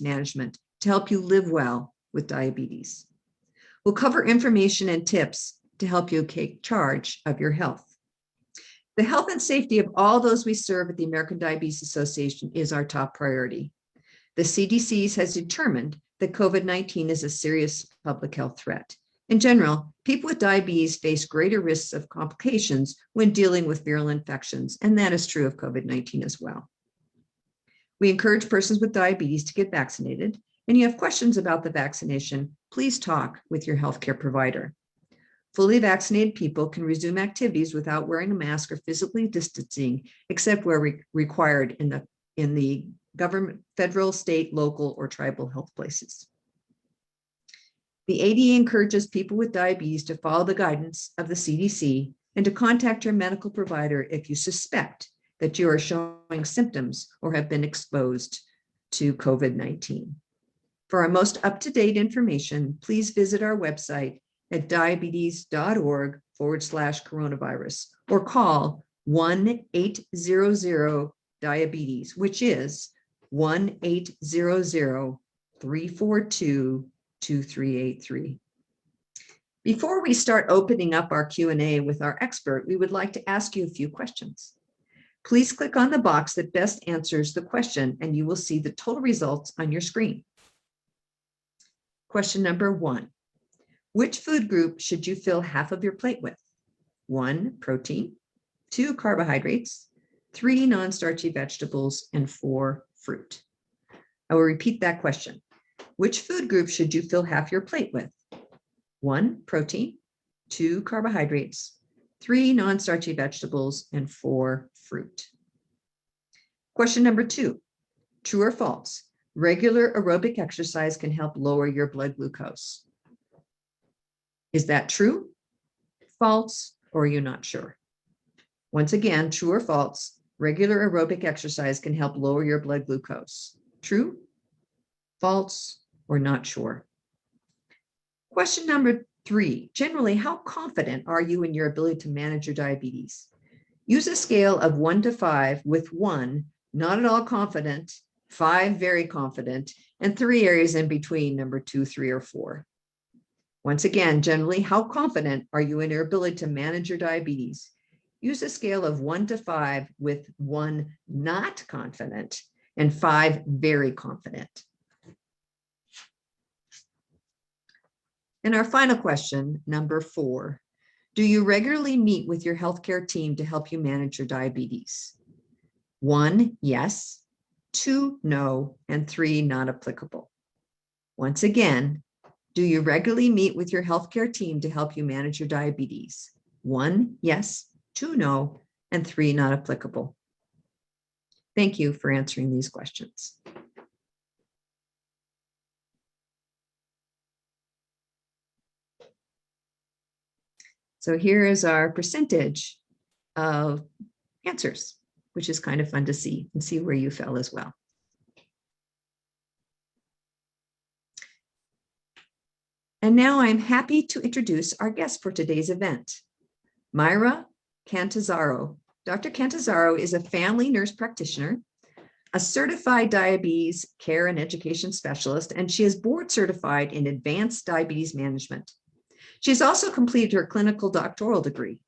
management to help you live well with diabetes. We'll cover information and tips to help you take charge of your health. The health and safety of all those we serve at the American Diabetes Association is our top priority. The CDC has determined that COVID-19 is a serious public health threat. In general, people with diabetes face greater risks of complications when dealing with viral infections, and that is true of COVID-19 as well. We encourage persons with diabetes to get vaccinated, and you have questions about the vaccination, please talk with your healthcare provider. Fully vaccinated people can resume activities without wearing a mask or physically distancing, except where required in the government, federal, state, local, or tribal health places. The ADA encourages people with diabetes to follow the guidance of the CDC and to contact your medical provider if you suspect that you are showing symptoms or have been exposed to COVID-19. For our most up-to-date information, please visit our website at diabetes.org/coronavirus or call 1-800-DIABETES, which is 1-800-342-2383. Before we start opening up our Q&A with our expert, we would like to ask you a few questions. Please click on the box that best answers the question and you will see the total results on your screen. Question number 1. Which food group should you fill half of your plate with? 1, protein, 2, carbohydrates, 3, non-starchy vegetables, and 4, fruit. I will repeat that question. Which food group should you fill half your plate with? 1, protein, 2, carbohydrates, 3, non-starchy vegetables, and 4, fruit. Question number 2, true or false? Regular aerobic exercise can help lower your blood glucose. Is that true, false, or are you not sure? Once again, true or false, regular aerobic exercise can help lower your blood glucose. True, false, or not sure? Question number 3, generally, how confident are you in your ability to manage your diabetes? Use a scale of 1 to 5, with 1, not at all confident, 5, very confident, and 3 areas in between, number 2, 3, or 4. Once again, generally, how confident are you in your ability to manage your diabetes? Use a scale of 1 to 5, with 1 not confident and 5 very confident. And our final question, number 4, do you regularly meet with your healthcare team to help you manage your diabetes? 1, yes, 2, no, and 3, not applicable. Once again, do you regularly meet with your healthcare team to help you manage your diabetes? 1, yes, 2, no, and 3, not applicable. Thank you for answering these questions. So here is our percentage of answers, which is kind of fun to see and see where you fell as well. And now I'm happy to introduce our guest for today's event, Mayra Cantazaro. Dr. Cantazaro is a family nurse practitioner, a certified diabetes care and education specialist, and she is board certified in advanced diabetes management. She has also completed her clinical doctoral degree.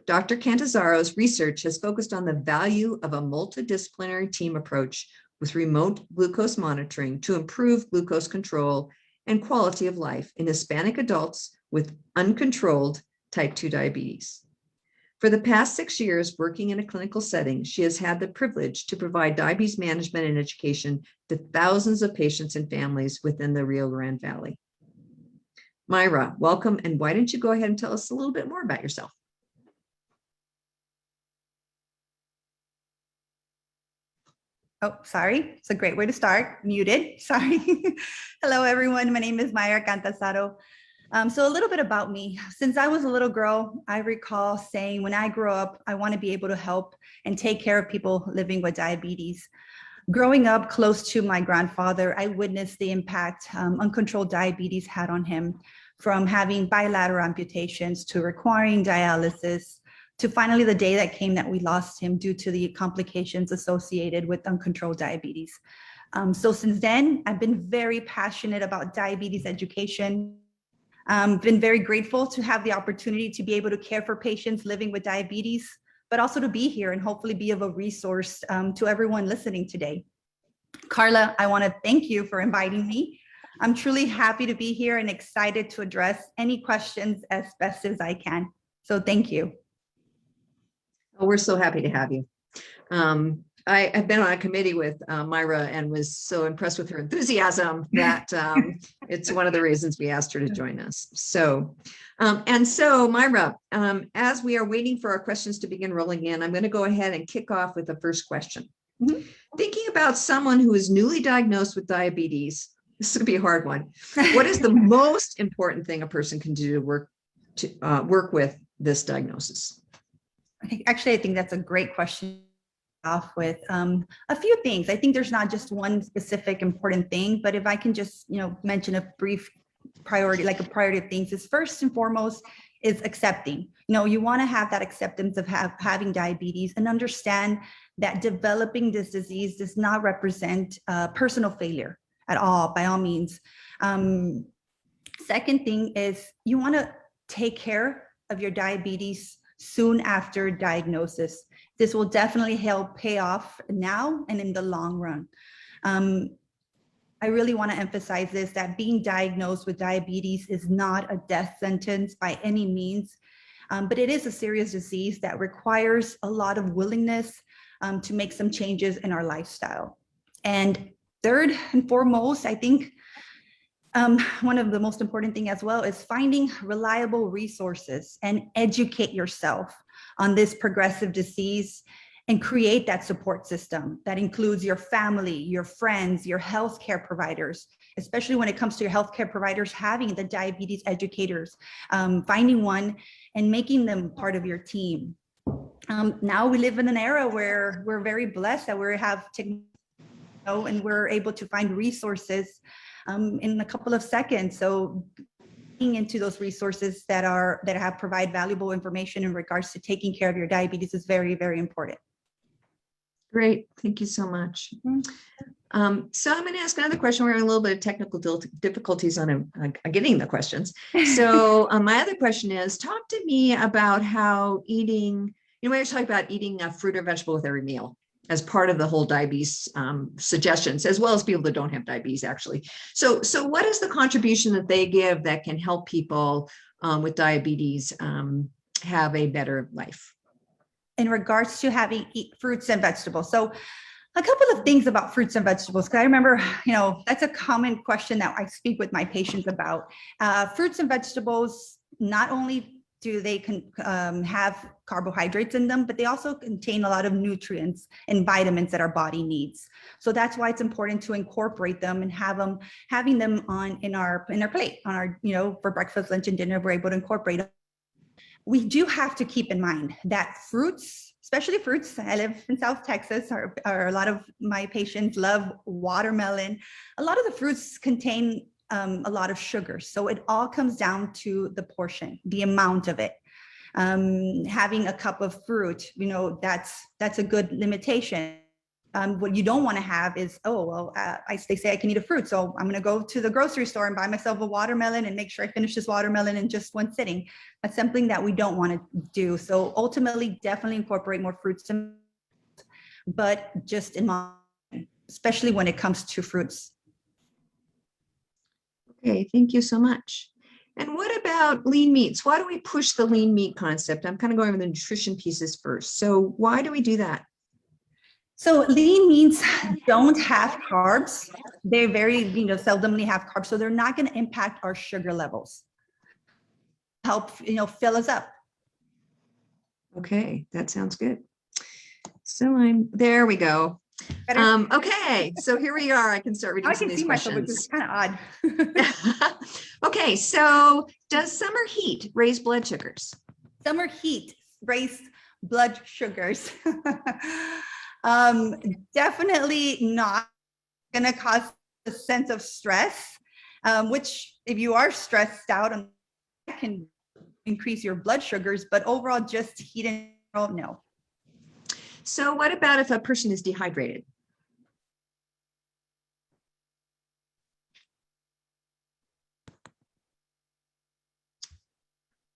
Dr. Cantazaro's research has focused on the value of a multidisciplinary team approach with remote glucose monitoring to improve glucose control and quality of life in Hispanic adults with uncontrolled type 2 diabetes. For the past 6 years working in a clinical setting, she has had the privilege to provide diabetes management and education to thousands of patients and families within the Rio Grande Valley. Mayra, welcome, and why don't you go ahead and tell us a little bit more about yourself? Oh, sorry. It's a great way to start. Muted. Sorry. Hello, everyone. My name is Mayra Cantazaro. So a little bit about me. Since I was a little girl, I recall saying when I grow up, I want to be able to help and take care of people living with diabetes. Growing up close to my grandfather, I witnessed the impact uncontrolled diabetes had on him, from having bilateral amputations to requiring dialysis, to finally the day that came that we lost him due to the complications associated with uncontrolled diabetes. So since then, I've been very passionate about diabetes education. Been very grateful to have the opportunity to be able to care for patients living with diabetes, but also to be here and hopefully be of a resource to everyone listening today. Carla, I want to thank you for inviting me. I'm truly happy to be here and excited to address any questions as best as I can. So thank you. Oh, we're so happy to have you. I've been on a committee with Mayra and was so impressed with her enthusiasm that it's one of the reasons we asked her to join us. So, Mayra, as we are waiting for our questions to begin rolling in, I'm going to go ahead and kick off with the first question. Mm-hmm. Thinking about someone who is newly diagnosed with diabetes, this is going to be a hard one. What is the most important thing a person can do to work with this diagnosis? I think that's a great question. Off with a few things. I think there's not just one specific important thing, but if I can just mention a brief priority, like a priority of things, is first and foremost is accepting. You want to have that acceptance of having diabetes and understand that developing this disease does not represent personal failure at all, by all means. Second thing is you want to take care of your diabetes soon after diagnosis. This will definitely help pay off now and in the long run. I really want to emphasize this, that being diagnosed with diabetes is not a death sentence by any means, but it is a serious disease that requires a lot of willingness to make some changes in our lifestyle. And third and foremost, I think one of the most important thing as well is finding reliable resources and educate yourself on this progressive disease and create that support system that includes your family, your friends, your healthcare providers, especially when it comes to your healthcare providers, having the diabetes educators, finding one and making them part of your team. Now we live in an era where we're very blessed that we have technology and we're able to find resources in a couple of seconds. So into those resources that provide valuable information in regards to taking care of your diabetes is very, very important. Great, thank you so much. Mm-hmm. So I'm going to ask another question. We're having a little bit of technical difficulties on getting the questions. So my other question is, talk to me about how eating, we were talking about eating a fruit or vegetable with every meal as part of the whole diabetes suggestions, as well as people that don't have diabetes, actually. So what is the contribution that they give that can help people with diabetes have a better life? In regards to eat fruits and vegetables. So a couple of things about fruits and vegetables, because I remember, that's a common question that I speak with my patients about. Fruits and vegetables, not only do they have carbohydrates in them, but they also contain a lot of nutrients and vitamins that our body needs. So that's why it's important to incorporate them and having them in our plate, on our, for breakfast, lunch, and dinner, we're able to incorporate them. We do have to keep in mind that fruits, especially fruits, I live in South Texas, or a lot of my patients love watermelon. A lot of the fruits contain a lot of sugar. So it all comes down to the portion, the amount of it. Having a cup of fruit, that's a good limitation. What you don't want to have is, they say I can eat a fruit, so I'm going to go to the grocery store and buy myself a watermelon and make sure I finish this watermelon in just one sitting. That's something that we don't want to do. So ultimately, definitely incorporate more fruits, but just in mind, especially when it comes to fruits. Okay, thank you so much. And what about lean meats? Why do we push the lean meat concept? I'm kind of going over the nutrition pieces first. So why do we do that? So lean meats don't have carbs. They very, seldomly have carbs. So they're not going to impact our sugar levels. Help, fill us up. Okay, that sounds good. So there we go. Okay, so here we are. I can start reading some of these questions. Myself, which is kind of odd. Okay, so does summer heat raise blood sugars? Summer heat raise blood sugars. Definitely not going to cause a sense of stress, which if you are stressed out, that can increase your blood sugars, but overall just heat and no. So what about if a person is dehydrated?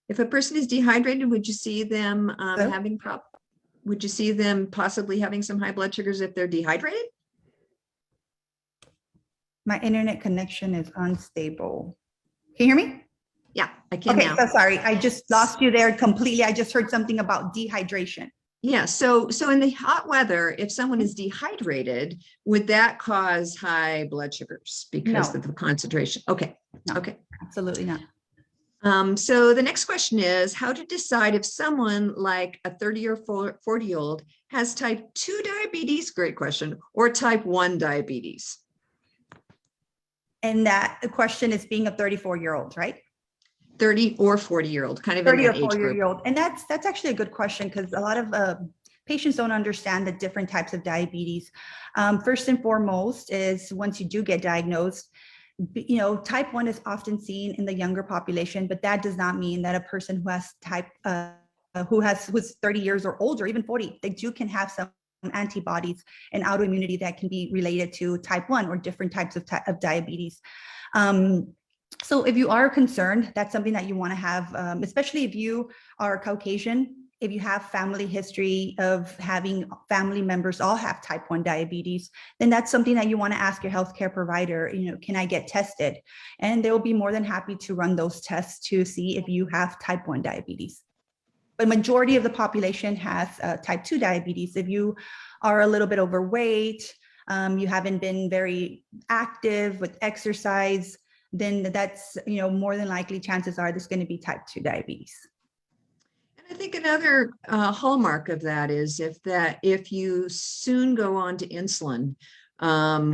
If a person is dehydrated, would you see them So- would you see them possibly having some high blood sugars if they're dehydrated? My internet connection is unstable. Can you hear me? Yeah, I can Okay, now. so sorry, I just lost you there completely. I just heard something about dehydration. Yeah, so in the hot weather, if someone is dehydrated, would that cause high blood sugars because No. of the concentration? Okay, No. okay. Absolutely not. So the next question is how to decide if someone like a 30 or 40-year-old has type 2 diabetes, great question, or type 1 diabetes. And that the question is being a 34-year-old, right? 30 or 40-year-old, kind of in 30 or that age group. 40-year-old. And that's actually a good question because a lot of patients don't understand the different types of diabetes. First and foremost is once you do get diagnosed, type 1 is often seen in the younger population, but that does not mean that a person who has who's 30 years or older, even 40, they can have some antibodies and autoimmunity that can be related to type 1 or different types of diabetes. So if you are concerned, that's something that you want to have, especially if you are Caucasian, if you have family history of having family members all have type 1 diabetes, then that's something that you want to ask your healthcare provider, can I get tested? And they will be more than happy to run those tests to see if you have type 1 diabetes. But majority of the population has type 2 diabetes. If you are a little bit overweight, you haven't been very active with exercise, then that's, more than likely chances are there's going to be type 2 diabetes. And I think another hallmark of that is if you soon go on to insulin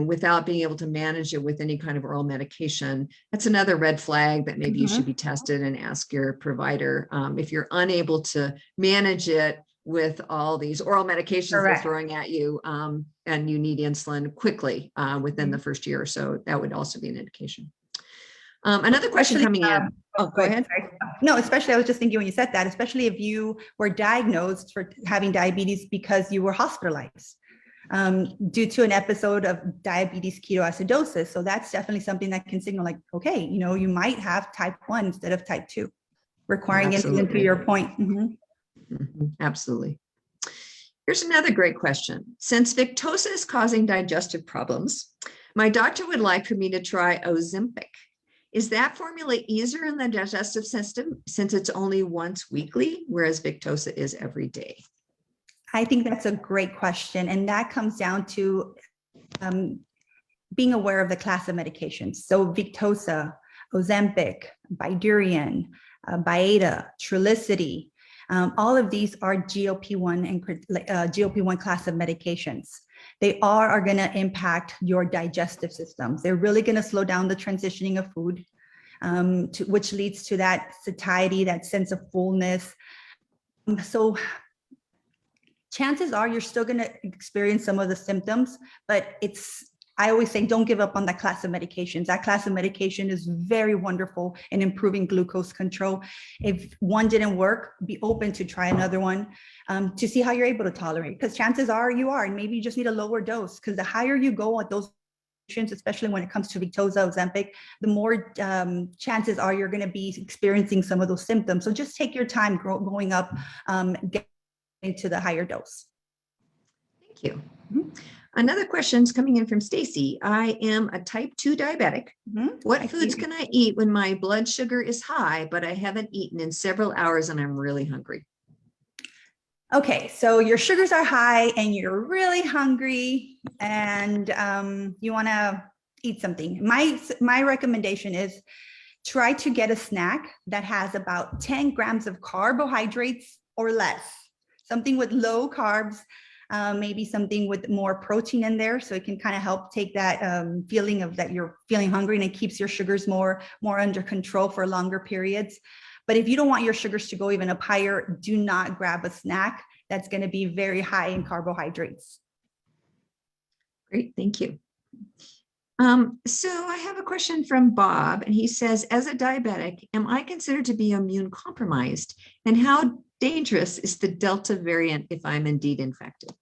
without being able to manage it with any kind of oral medication, that's another red flag that maybe you should be tested and ask your provider. If you're unable to manage it with all these oral medications they're throwing at you and you need insulin quickly within the first year or so, that would also be an indication. Another question coming in. Oh, go ahead. No, especially I was just thinking when you said that, especially if you were diagnosed for having diabetes because you were hospitalized due to an episode of diabetes ketoacidosis. So that's definitely something that can signal like, okay, you might have type 1 instead of type 2, requiring insulin to your point. Absolutely. Here's another great question. Since Victoza is causing digestive problems, my doctor would like for me to try Ozempic. Is that formula easier in the digestive system since it's only once weekly, whereas Victoza is every day? I think that's a great question. And that comes down to being aware of the class of medications. So Victoza, Ozempic, Bydureon, Byetta, Trulicity, all of these are GLP-1 and GLP-1 class of medications. They are going to impact your digestive systems. They're really going to slow down the transitioning of food, which leads to that satiety, that sense of fullness. So chances are you're still going to experience some of the symptoms, but I always say, don't give up on that class of medications. That class of medication is very wonderful in improving glucose control. If one didn't work, be open to try another one to see how you're able to tolerate, because chances are you are, and maybe you just need a lower dose, because the higher you go at those, especially when it comes to Victoza, Ozempic, the more chances are you're going to be experiencing some of those symptoms. So just take your time going up, getting to the higher dose. Thank you. Another question is coming in from Stacy. I am a type 2 diabetic. What foods can I eat when my blood sugar is high, but I haven't eaten in several hours and I'm really hungry? Okay, so your sugars are high and you're really hungry and you want to eat something. My recommendation is try to get a snack that has about 10 grams of carbohydrates or less, something with low carbs, maybe something with more protein in there, so it can kind of help take that feeling of that you're feeling hungry, and it keeps your sugars more under control for longer periods. But if you don't want your sugars to go even up higher, do not grab a snack that's going to be very high in carbohydrates. Great, thank you. So I have a question from Bob, and he says, as a diabetic, am I considered to be immune compromised? And how dangerous is the Delta variant if I'm indeed infected?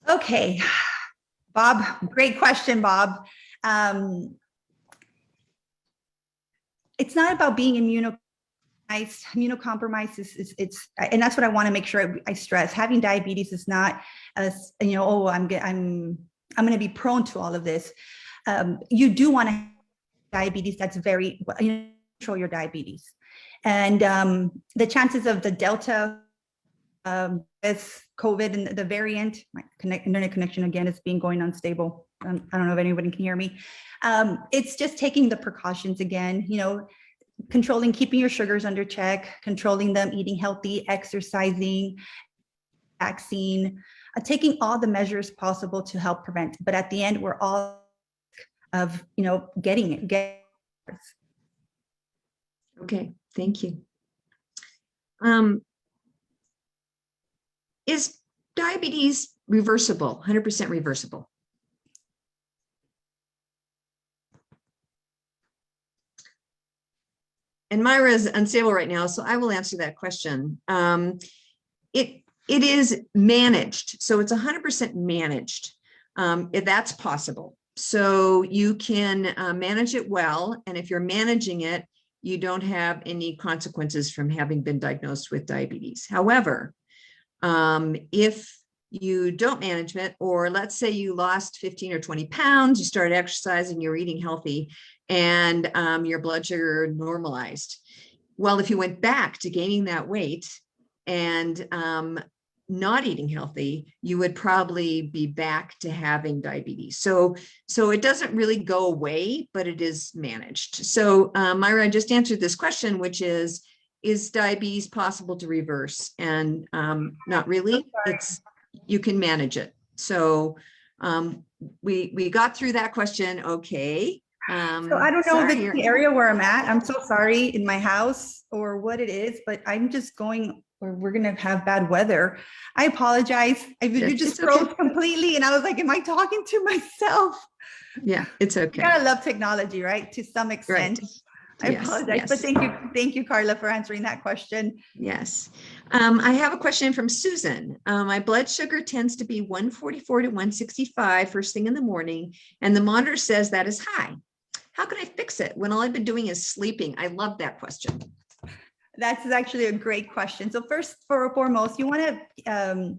Okay, Bob, great question, Bob. It's not about being immunocompromised it's, and that's what I want to make sure I stress. Having diabetes is not as, oh, I'm going to be prone to all of this. You do want to have diabetes that's very, control your diabetes. And the chances of the Delta with COVID and the variant, my internet connection again is going unstable. I don't know if anybody can hear me. It's just taking the precautions again, controlling, keeping your sugars under check, controlling them, eating healthy, exercising, vaccine, taking all the measures possible to help prevent. But at the end, we're all of, getting it. Okay, thank you. Is diabetes reversible, 100% reversible? And Mayra is unstable right now, so I will answer that question. It is managed, so it's 100% managed. That's possible. So you can manage it well, and if you're managing it, you don't have any consequences from having been diagnosed with diabetes. However, if you don't manage it, or let's say you lost 15 or 20 pounds, you started exercising, you're eating healthy, and your blood sugar normalized. Well, if you went back to gaining that weight and not eating healthy, you would probably be back to having diabetes. So it doesn't really go away, but it is managed. So Mayra, I just answered this question, which is diabetes possible to reverse? And not really. You can manage it. So we got through that question. Okay. So I don't know if it's the area where I'm at. I'm so sorry, in my house or what it is, but I'm just going, or we're going to have bad weather. I apologize. You just froze completely. And I was like, am I talking to myself? Yeah, it's okay. You gotta love technology, right? To some extent. Right. I apologize, yes. But thank you, Carla, for answering that question. Yes. I have a question from Susan. My blood sugar tends to be 144 to 165 first thing in the morning, and the monitor says that is high. How can I fix it when all I've been doing is sleeping? I love that question. That's actually a great question. So first, foremost, you want to,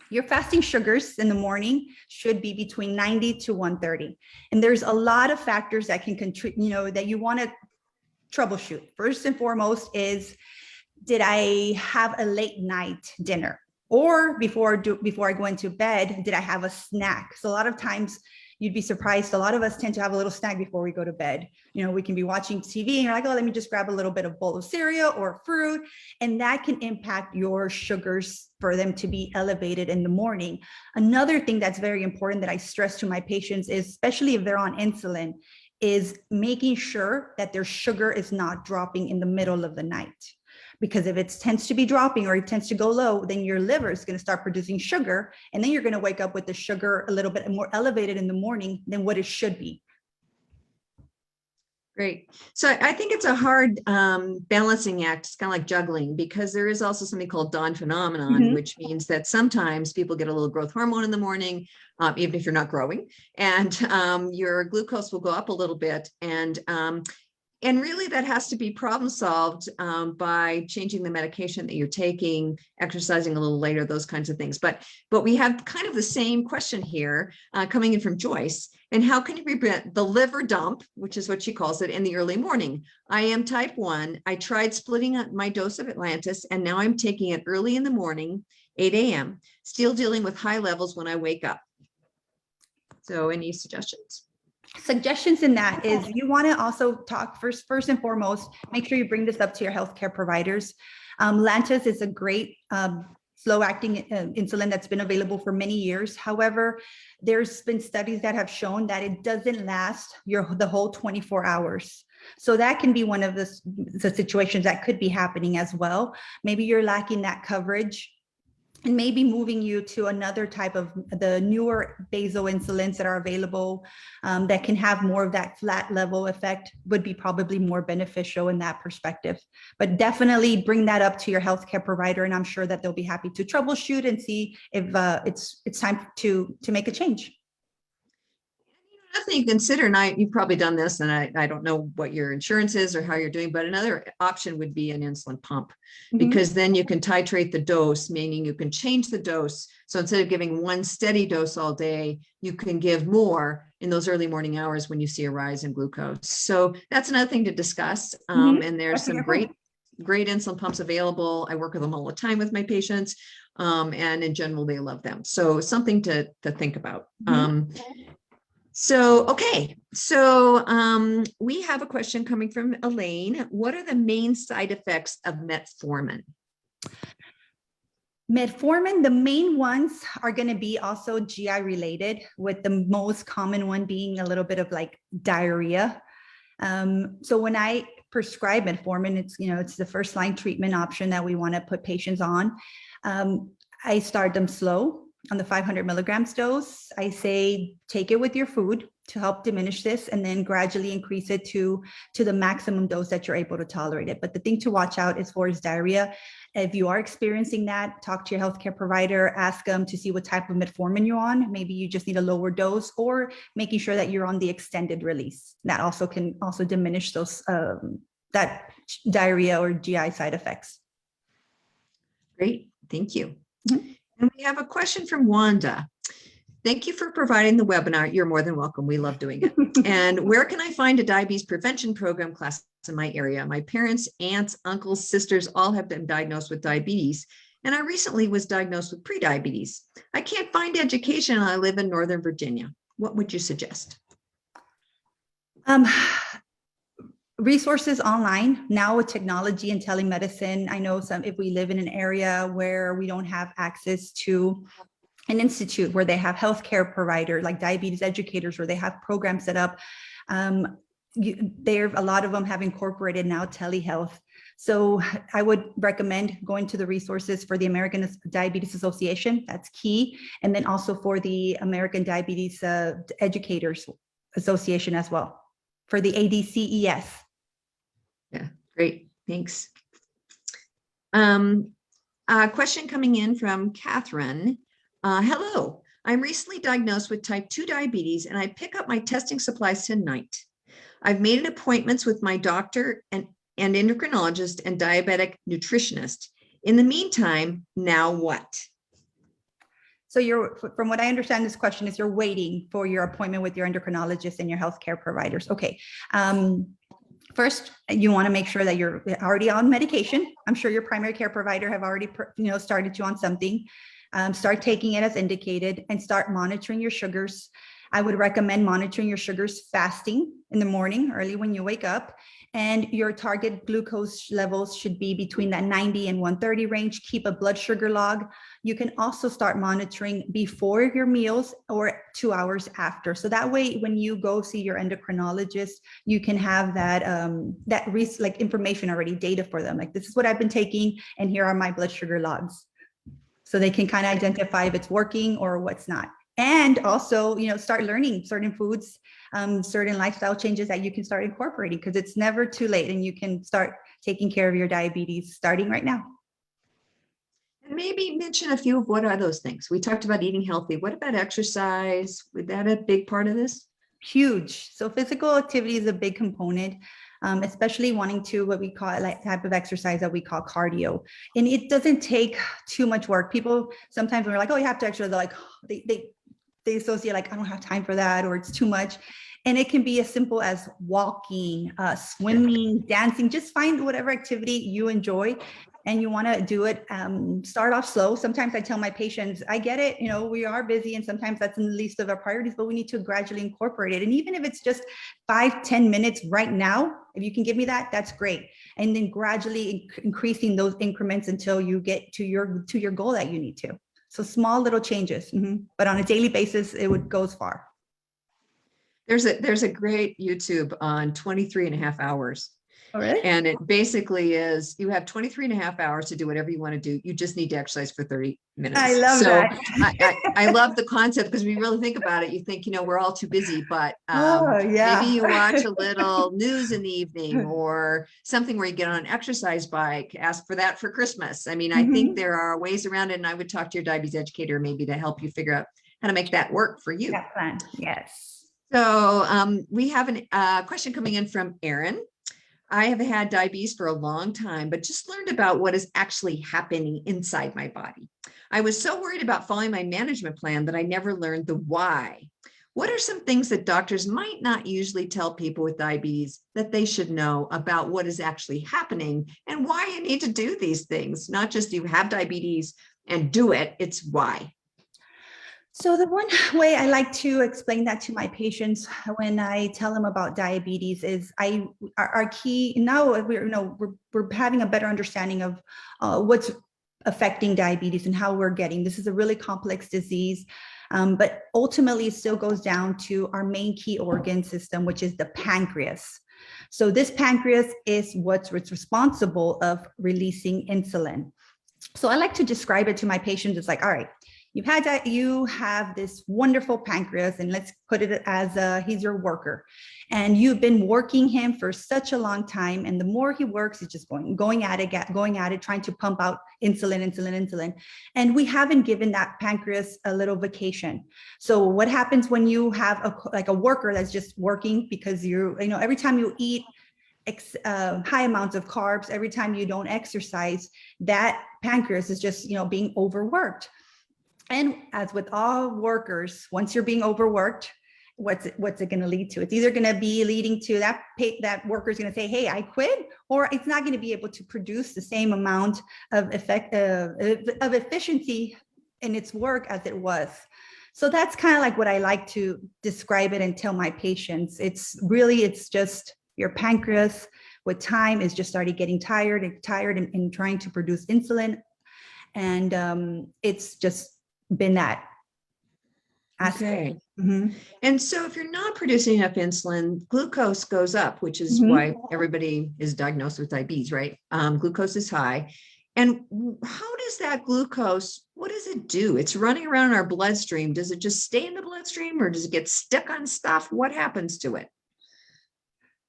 your fasting sugars in the morning should be between 90 to 130. And there's a lot of factors that can contribute, that you want to troubleshoot. First and foremost is, did I have a late night dinner? Or before I go into bed, did I have a snack? So a lot of times, you'd be surprised. A lot of us tend to have a little snack before we go to bed. We can be watching TV and you're like, oh, let me just grab a little bit of bowl of cereal or fruit. And that can impact your sugars for them to be elevated in the morning. Another thing that's very important that I stress to my patients is, especially if they're on insulin, is making sure that their sugar is not dropping in the middle of the night. Because if it tends to be dropping or it tends to go low, then your liver is going to start producing sugar. And then you're going to wake up with the sugar a little bit more elevated in the morning than what it should be. Great. So I think it's a hard balancing act. It's kind of like juggling, because there is also something called dawn phenomenon, which means that sometimes people get a little growth hormone in the morning, even if you're not growing, and your glucose will go up a little bit. And really that has to be problem solved by changing the medication that you're taking, exercising a little later, those kinds of things. But we have kind of the same question here coming in from Joyce. And how can you prevent the liver dump, which is what she calls it, in the early morning? I am type 1. I tried splitting up my dose of Atlantis, and now I'm taking it early in the morning, 8 a.m., still dealing with high levels when I wake up. So any suggestions? Suggestions in that is, you want to also talk first and foremost, make sure you bring this up to your healthcare providers. Lantus is a great slow acting insulin that's been available for many years. However, there's been studies that have shown that it doesn't last the whole 24 hours. So that can be one of the situations that could be happening as well. Maybe you're lacking that coverage, and maybe moving you to another type of the newer basal insulins that are available that can have more of that flat level effect would be probably more beneficial in that perspective. But definitely bring that up to your healthcare provider, and I'm sure that they'll be happy to troubleshoot and see if it's time to make a change. Another thing to consider, and you've probably done this, and I don't know what your insurance is or how you're doing, but another option would be an insulin pump, because then you can titrate the dose, meaning you can change the dose. So instead of giving one steady dose all day, you can give more in those early morning hours when you see a rise in glucose. So that's another thing to discuss. And there's some great insulin pumps available. I work with them all the time with my patients. And in general, they love them. So something to think about. Okay. So we have a question coming from Elaine. What are the main side effects of metformin? Metformin, the main ones are going to be also GI related, with the most common one being a little bit of like diarrhea. So when I prescribe metformin, it's the first line treatment option that we want to put patients on. I start them slow on the 500 milligrams dose. I say, take it with your food to help diminish this, and then gradually increase it to the maximum dose that you're able to tolerate it. But the thing to watch out is for is diarrhea. If you are experiencing that, talk to your healthcare provider, ask them to see what type of metformin you're on. Maybe you just need a lower dose, or making sure that you're on the extended release. That also can diminish those that diarrhea or GI side effects. Great, thank you. And we have a question from Wanda. Thank you for providing the webinar. You're more than welcome. We love doing it. And where can I find a diabetes prevention program class in my area? My parents, aunts, uncles, sisters, all have been diagnosed with diabetes. And I recently was diagnosed with prediabetes. I can't find education, and I live in Northern Virginia. What would you suggest? Resources online now with technology and telemedicine. I know if we live in an area where we don't have access to an institute where they have healthcare provider like diabetes educators, where they have programs set up, a lot of them have incorporated now telehealth. So I would recommend going to the resources for the American Diabetes Association. That's key. And then also for the American Diabetes Educators Association as well, for the ADCES. Yeah, great. Thanks. A question coming in from Catherine. Hello, I'm recently diagnosed with type 2 diabetes, and I pick up my testing supplies tonight. I've made appointments with my doctor and endocrinologist and diabetic nutritionist. In the meantime, now what? So from what I understand, this question is you're waiting for your appointment with your endocrinologist and your healthcare providers. Okay. First, you want to make sure that you're already on medication. I'm sure your primary care provider have already, started you on something. Start taking it as indicated and start monitoring your sugars. I would recommend monitoring your sugars fasting in the morning, early when you wake up, and your target glucose levels should be between that 90 and 130 range. Keep a blood sugar log. You can also start monitoring before your meals or 2 hours after. So that way, when you go see your endocrinologist, you can have that information already, data for them. Like, this is what I've been taking, and here are my blood sugar logs. So they can kind of identify if it's working or what's not. And also, start learning certain foods, certain lifestyle changes that you can start incorporating, because it's never too late, and you can start taking care of your diabetes starting right now. And maybe mention a few of what are those things. We talked about eating healthy. What about exercise? Was that a big part of this? Huge. So physical activity is a big component. Especially wanting to what we call like type of exercise that we call cardio. And it doesn't take too much work. People sometimes when we're like, oh, you have to exercise, they're like, they associate like, I don't have time for that, or it's too much. And it can be as simple as walking, swimming, dancing. Just find whatever activity you enjoy and you want to do it. Start off slow. Sometimes I tell my patients, I get it, we are busy, and sometimes that's in the least of our priorities, but we need to gradually incorporate it. And even if it's just 5-10 minutes right now, if you can give me that, that's great. And then gradually increasing those increments until you get to your goal that you need to. So small little changes, but on a daily basis, it goes far. There's a great YouTube on 23.5 hours. Oh, really? And it basically is, you have 23.5 hours to do whatever you want to do. You just need to exercise for 30 minutes. I love that. I love the concept, because when you really think about it, you think, we're all too busy, but yeah. maybe you watch a little news in the evening, or something where you get on an exercise bike, ask for that for Christmas. I mean, I think there are ways around it, and I would talk to your diabetes educator maybe to help you figure out how to make that work for you. That plan. Yes. So we have a question coming in from Aaron. I have had diabetes for a long time, but just learned about what is actually happening inside my body. I was so worried about following my management plan that I never learned the why. What are some things that doctors might not usually tell people with diabetes that they should know about what is actually happening and why you need to do these things? Not just you have diabetes and do it, it's why. So the one way I like to explain that to my patients when I tell them about diabetes is our key now we're having a better understanding of what's affecting diabetes and how we're getting. This is a really complex disease, but ultimately it still goes down to our main key organ system, which is the pancreas. So this pancreas is what's responsible of releasing insulin. So I like to describe it to my patients. It's like, all right, you have this wonderful pancreas, and let's put it as he's your worker, and you've been working him for such a long time. And the more he works, he's just going at it, trying to pump out insulin. And we haven't given that pancreas a little vacation. So what happens when you have a worker that's just working because every time you eat high amounts of carbs, every time you don't exercise, that pancreas is just being overworked. And as with all workers, once you're being overworked, what's it going to lead to? It's either going to be leading to that worker is going to say, hey, I quit, or it's not going to be able to produce the same amount of efficiency in its work as it was. So that's kind of like what I like to describe it and tell my patients. It's just your pancreas with time is just started getting tired and trying to produce insulin. And it's just been that aspect. Okay. Mm-hmm. And so if you're not producing enough insulin, glucose goes up, which is why everybody is diagnosed with diabetes, right? Glucose is high. And how does that glucose, what does it do? It's running around in our bloodstream. Does it just stay in the bloodstream or does it get stuck on stuff? What happens to it?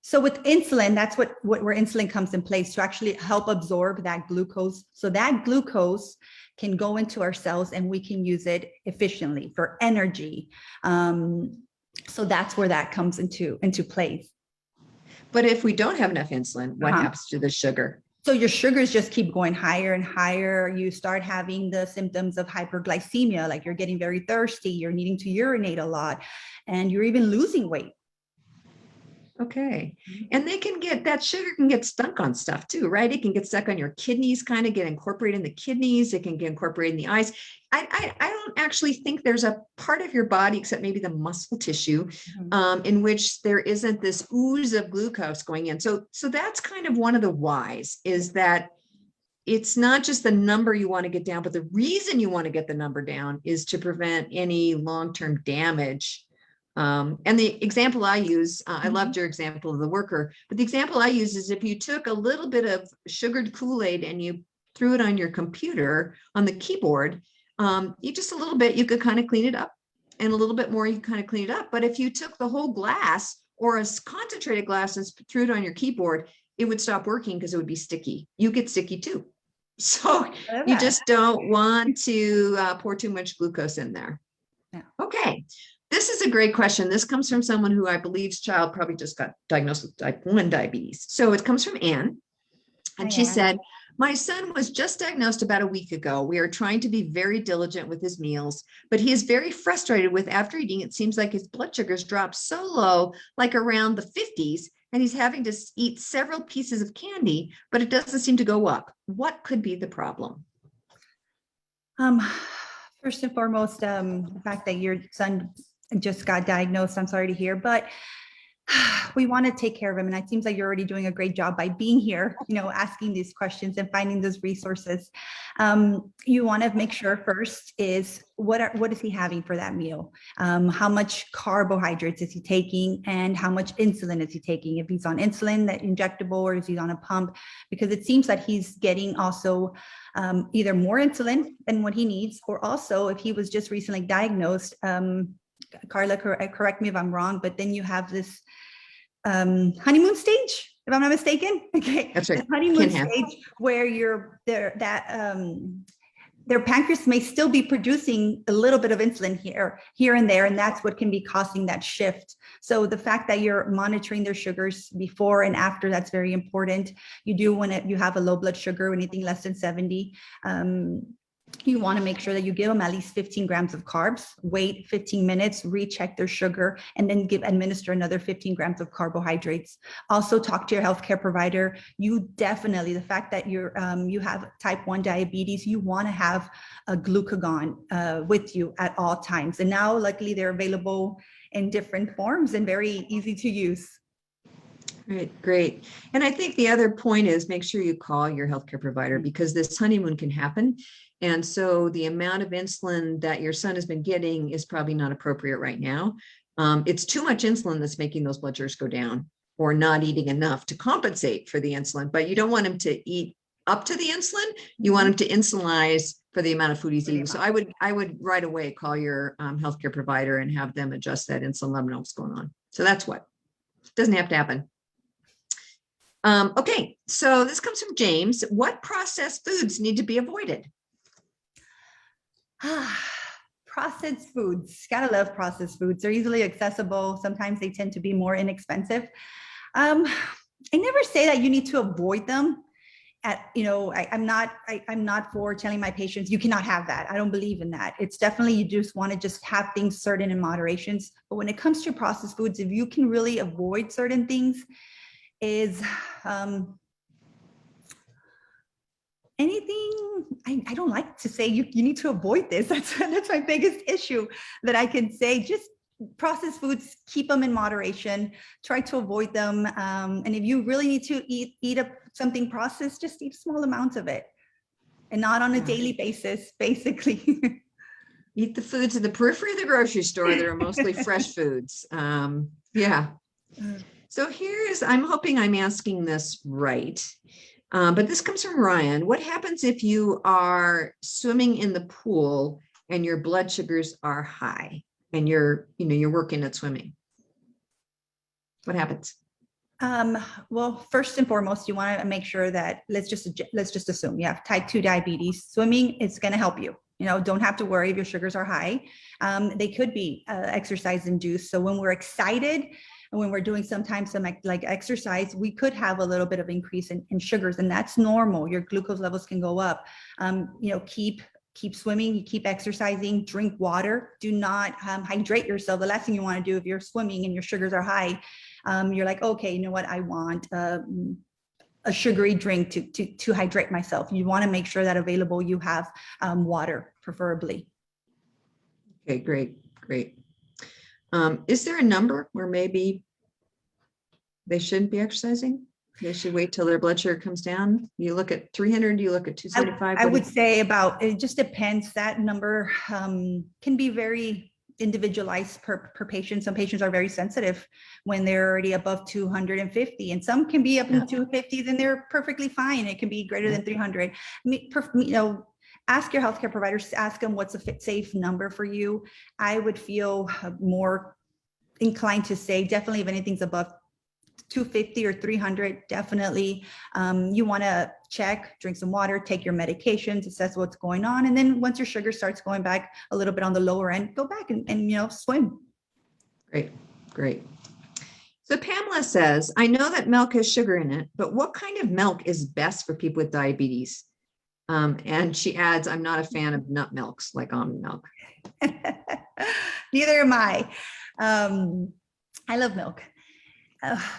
So with insulin, that's where insulin comes in place to actually help absorb that glucose. So that glucose can go into our cells and we can use it efficiently for energy. So that's where that comes into place. But if we don't have enough insulin, what happens to the sugar? So your sugars just keep going higher and higher. You start having the symptoms of hyperglycemia, like you're getting very thirsty, you're needing to urinate a lot, and you're even losing weight. Okay. And that sugar can get stuck on stuff too, right? It can get stuck on your kidneys, kind of get incorporated in the kidneys. It can get incorporated in the eyes. I don't actually think there's a part of your body, except maybe the muscle tissue, in which there isn't this ooze of glucose going in. So that's kind of one of the whys, is that it's not just the number you want to get down, but the reason you want to get the number down is to prevent any long-term damage. And the example I use, I loved your example of the worker, but the example I use is if you took a little bit of sugared Kool-Aid and you threw it on your computer, on the keyboard, you just a little bit, you could kind of clean it up, and a little bit more, you can kind of clean it up. But if you took the whole glass or a concentrated glass and threw it on your keyboard, it would stop working because it would be sticky. You get sticky too. So you just don't want to pour too much glucose in there. Yeah. Okay. This is a great question. This comes from someone who I believe's child probably just got diagnosed with type 1 diabetes. So it comes from Anne. And she said, my son was just diagnosed about a week ago. We are trying to be very diligent with his meals, but he is very frustrated with after eating. It seems like his blood sugars drop so low, like around the 50s, and he's having to eat several pieces of candy, but it doesn't seem to go up. What could be the problem? First and foremost, the fact that your son just got diagnosed, I'm sorry to hear, but we want to take care of him. And it seems like you're already doing a great job by being here, asking these questions and finding those resources. You want to make sure first is what is he having for that meal? How much carbohydrates is he taking, and how much insulin is he taking? If he's on insulin, that injectable, or is he on a pump? Because it seems that he's getting also either more insulin than what he needs, or also if he was just recently diagnosed, Carla, correct me if I'm wrong, but then you have this honeymoon stage, if I'm not mistaken. Okay, that's right. The honeymoon stage where you're there, that their pancreas may still be producing a little bit of insulin here and there, and that's what can be causing that shift. So the fact that you're monitoring their sugars before and after, that's very important. You do when you have a low blood sugar, anything less than 70. You want to make sure that you give them at least 15 grams of carbs, wait 15 minutes, recheck their sugar, and then administer another 15 grams of carbohydrates. Also talk to your healthcare provider. You definitely, the fact that you have type 1 diabetes, you want to have a glucagon with you at all times. And now luckily they're available in different forms and very easy to use. Great, great. And I think the other point is make sure you call your healthcare provider, because this honeymoon can happen. And so the amount of insulin that your son has been getting is probably not appropriate right now. It's too much insulin that's making those blood sugars go down, or not eating enough to compensate for the insulin. But you don't want him to eat up to the insulin. You want him to insulinize for the amount of food he's eating. So I would right away call your healthcare provider and have them adjust that insulin, let them know what's going on. So that's what doesn't have to happen. Okay, so this comes from James. What processed foods need to be avoided? Processed foods. Gotta love processed foods. They're easily accessible. Sometimes they tend to be more inexpensive. I never say that you need to avoid them. I'm not for telling my patients you cannot have that. I don't believe in that. It's definitely, you just want to just have things certain in moderations. But when it comes to processed foods, if you can really avoid certain things, is anything. I don't like to say you need to avoid this. That's my biggest issue that I can say. Just processed foods, keep them in moderation, try to avoid them. And if you really need to eat up something processed, just eat small amounts of it, and not on a daily basis, basically. Eat the foods in the periphery of the grocery store that are mostly fresh foods. Yeah. So I'm hoping I'm asking this right. But this comes from Ryan. What happens if you are swimming in the pool and your blood sugars are high and you're working at swimming? What happens? Well, first and foremost, you want to make sure that let's just assume you have type 2 diabetes. Swimming is going to help you. Don't have to worry if your sugars are high. They could be exercise induced. So when we're excited, and when we're doing sometimes some like exercise, we could have a little bit of increase in sugars, and that's normal. Your glucose levels can go up. Keep swimming, you keep exercising, drink water. Do not hydrate yourself. The last thing you want to do if you're swimming and your sugars are high, you're like, okay, you know what? I want a sugary drink to hydrate myself. You want to make sure that available you have water, preferably. Okay, great. Is there a number where maybe they shouldn't be exercising? They should wait till their blood sugar comes down? You look at 300, you look at 275? I would say it just depends. That number can be very individualized per patient. Some patients are very sensitive when they're already above 250, and some can be up in 250s and they're perfectly fine. It can be greater than 300. Ask your healthcare providers, ask them what's a safe number for you. I would feel more inclined to say definitely if anything's above 250 or 300, definitely you want to check, drink some water, take your medications, assess what's going on. And then once your sugar starts going back a little bit on the lower end, go back and swim. Great. So Pamela says, I know that milk has sugar in it, but what kind of milk is best for people with diabetes? And she adds, I'm not a fan of nut milks like almond milk. Neither am I. I love milk.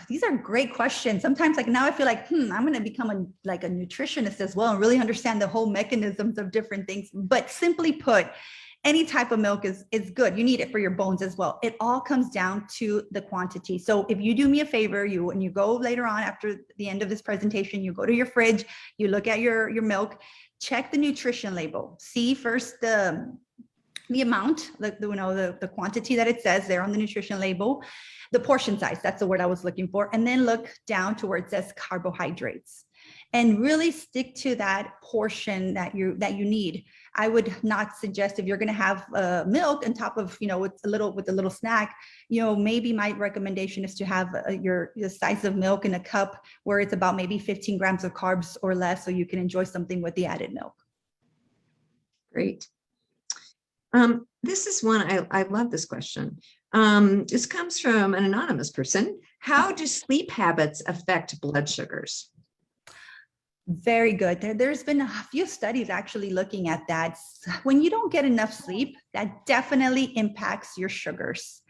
These are great questions. Sometimes now I feel like, I'm going to become a nutritionist as well and really understand the whole mechanisms of different things. But simply put, any type of milk is good. You need it for your bones as well. It all comes down to the quantity. So if you do me a favor, when you go later on after the end of this presentation, you go to your fridge, you look at your milk, check the nutrition label, see first the amount, the quantity that it says there on the nutrition label, the portion size, that's the word I was looking for, and then look down to where it says carbohydrates, and really stick to that portion that you need. I would not suggest, if you're going to have milk on top of, with a little snack, maybe my recommendation is to have the size of milk in a cup where it's about maybe 15 grams of carbs or less, so you can enjoy something with the added milk. Great. This is one, I love this question. This comes from an anonymous person. How do sleep habits affect blood sugars? Very good. There's been a few studies actually looking at that. When you don't get enough sleep, that definitely impacts your sugars.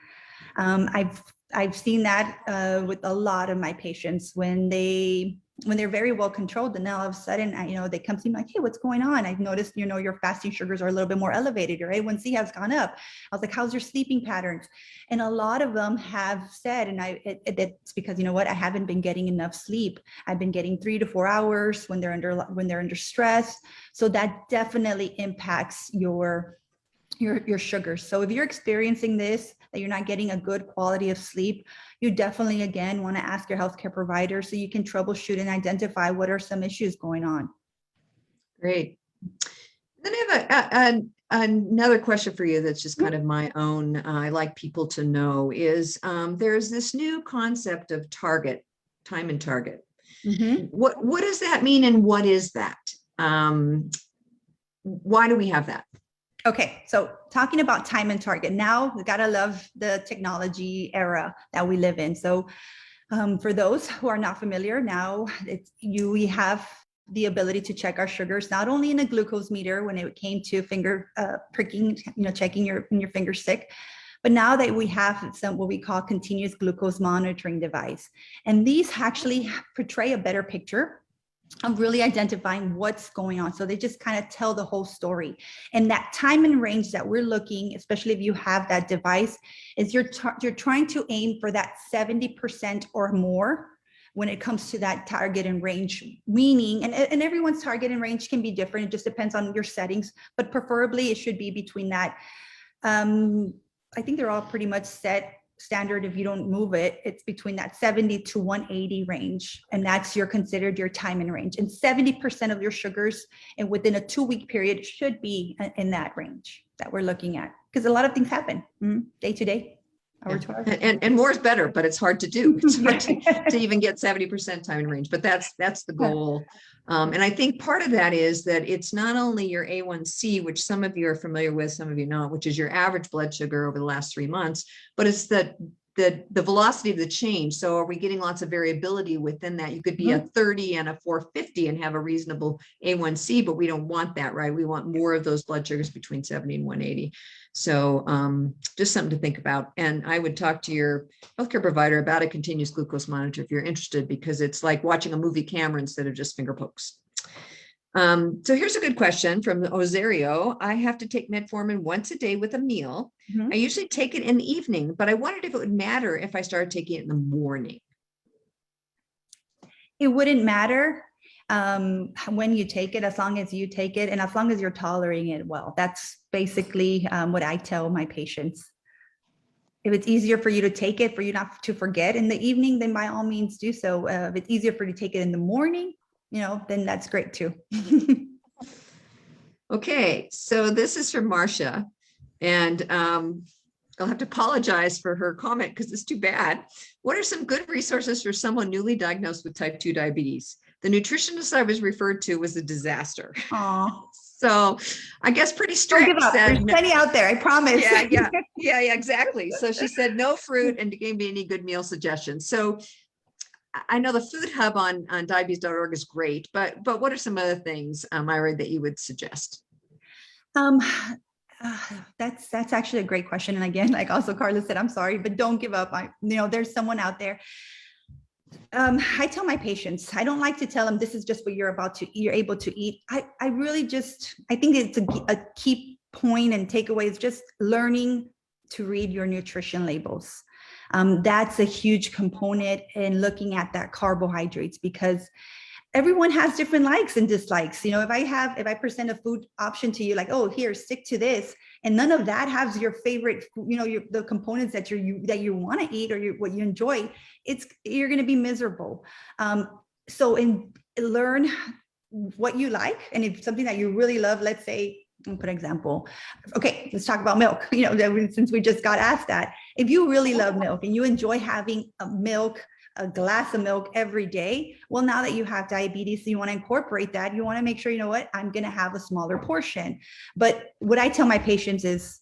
I've seen that with a lot of my patients when they're very well controlled, and now all of a sudden, they come to me like, hey, what's going on? I've noticed, your fasting sugars are a little bit more elevated. Your A1C has gone up. I was like, how's your sleeping patterns? And a lot of them have said, and it's because, I haven't been getting enough sleep. I've been getting 3 to 4 hours when they're under stress. So that definitely impacts your sugars. So if you're experiencing this, that you're not getting a good quality of sleep, you definitely, again, want to ask your healthcare provider so you can troubleshoot and identify what are some issues going on. Great. Then I have another question for you that's just kind of my own. I like people to know is there's this new concept of target, time and target. Mm-hmm. What does that mean, and what is that? Why do we have that? Okay, so talking about time and target, now we gotta love the technology era that we live in. So for those who are not familiar, now we have the ability to check our sugars, not only in a glucose meter when it came to finger pricking, checking your finger stick, but now that we have some what we call continuous glucose monitoring device. And these actually portray a better picture of really identifying what's going on. So they just kind of tell the whole story. And that time and range that we're looking, especially if you have that device, is you're trying to aim for that 70% or more when it comes to that target and range, meaning, and everyone's target and range can be different. It just depends on your settings, but preferably it should be between that. I think they're all pretty much set standard. If you don't move it, it's between that 70 to 180 range, and that's considered your time and range. And 70% of your sugars, and within a 2-week period, should be in that range that we're looking at, because a lot of things happen day to day. And more is better, but it's hard to do. It's hard to even get 70% time and range, but that's the goal. And I think part of that is that it's not only your A1C, which some of you are familiar with, some of you not, which is your average blood sugar over the last 3 months, but it's the velocity of the change. So are we getting lots of variability within that? You could be a 30 and a 450 and have a reasonable A1C, but we don't want that, right? We want more of those blood sugars between 70 and 180. So just something to think about. And I would talk to your healthcare provider about a continuous glucose monitor if you're interested, because it's like watching a movie camera instead of just finger pokes. So here's a good question from Osario. I have to take metformin once a day with a meal. I usually take it in the evening, but I wondered if it would matter if I started taking it in the morning. It wouldn't matter when you take it, as long as you take it and as long as you're tolerating it well. That's basically what I tell my patients. If it's easier for you to take it, for you not to forget in the evening, then by all means do so. If it's easier for you to take it in the morning, then that's great too. Okay, so this is from Marcia, and I'll have to apologize for her comment because it's too bad. What are some good resources for someone newly diagnosed with type 2 diabetes? The nutritionist I was referred to was a disaster. Aww. So I guess pretty strict. Don't give up. There's plenty out there, I promise. Yeah, exactly. So she said no fruit and gave me any good meal suggestions. So I know the food hub on diabetes.org is great, but what are some other things, Mayra, that you would suggest? That's actually a great question. And again, like also Carla said, I'm sorry, but don't give up. There's someone out there. I tell my patients, I don't like to tell them this is just what you're able to eat. I really I think it's a key point and takeaway is just learning to read your nutrition labels. That's a huge component in looking at that carbohydrates, because everyone has different likes and dislikes. If I present a food option to you, like, oh, here, stick to this, and none of that has your favorite, the components that you want to eat or what you enjoy, you're going to be miserable. So learn what you like, and if something that you really love, let's say, I'll put an example. Okay, let's talk about milk. Since we just got asked that, if you really love milk and you enjoy having milk a glass of milk every day. Well, now that you have diabetes, you want to incorporate that. You want to make sure, you know what, I'm going to have a smaller portion. But what I tell my patients is,